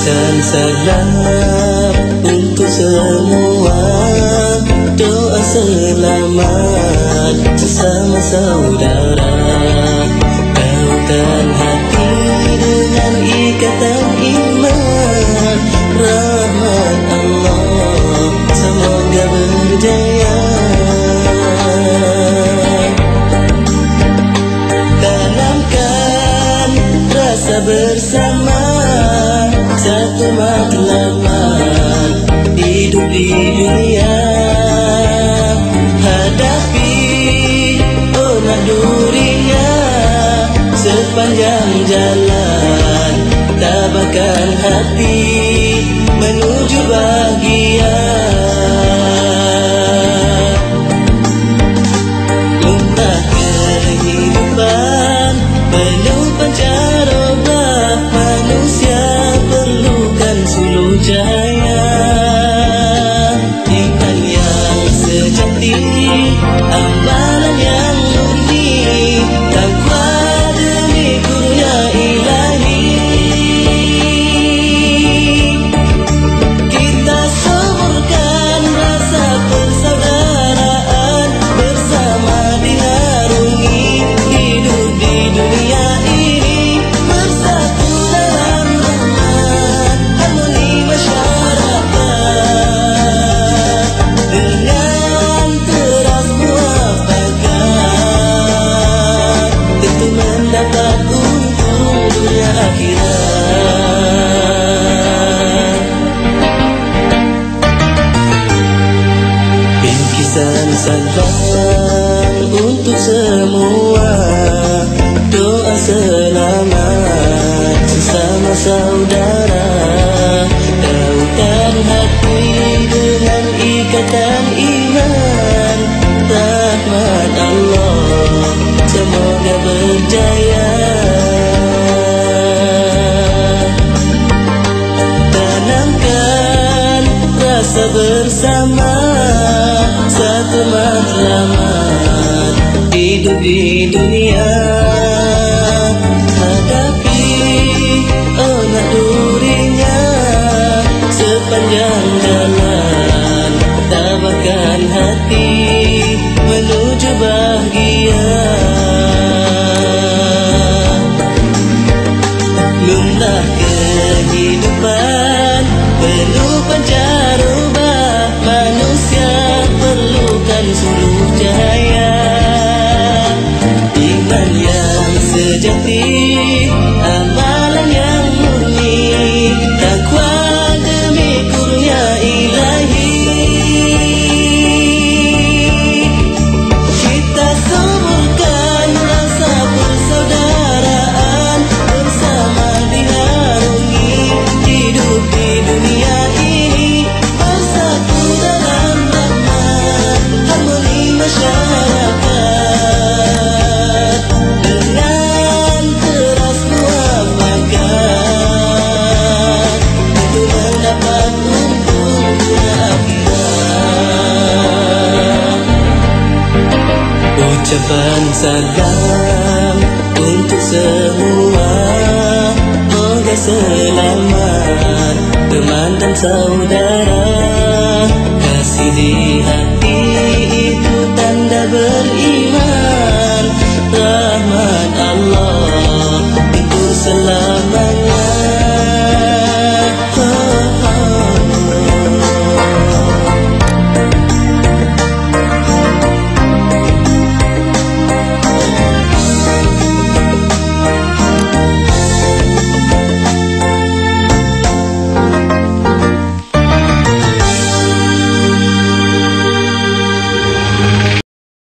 Bingkisan salam untuk semua, doa selamat sesama saudara. Kautan hati dengan ikatan iman, rahmat Allah semoga berjaya. Tanamkan rasa bersama, satu matlamat hidup di dunia. Hadapi onak durinya sepanjang jalan, tabahkan hati menuju bahagia. Lumrah kehidupan penuh pancaroba, manusia perlukan suluh cahaya. Iman yang sejati, amalan yang murni, takwa demi kurnia ilahi. Kita suburkan rasa persaudaraan, bersama dinarungi hidup di dunia ini. Bersatu dalam rahmat, harmoni masyarakat, dengan teras muafakat, tentu mendapat untung dunia akhirat. Bingkisan salam untuk semua, doa selamat sesama saudara. Kautan hati dengan ikatan iman, rahmat Allah semoga berjaya. Tanamkan rasa bersama, satu matlamat hidup di dunia. Hadapi onak durinya sepanjang jalan, tabahkan hati menuju bahagia. Lumrah kehidupan penuh pancaroba, manusia perlukan suluh cahaya. Iman yang sejati, amalan yang murni, takwa demi kurnia ilahi. Kita suburkan rasa persaudaraan, bersama dinarungi hidup di dunia ini. Bersatu dalam rahmat, harmoni masyarakat, dengan teras muafakat, tentu mendapat untung dunia akhirat. Ucapan salam untuk semua, moga selamat teman dan saudara.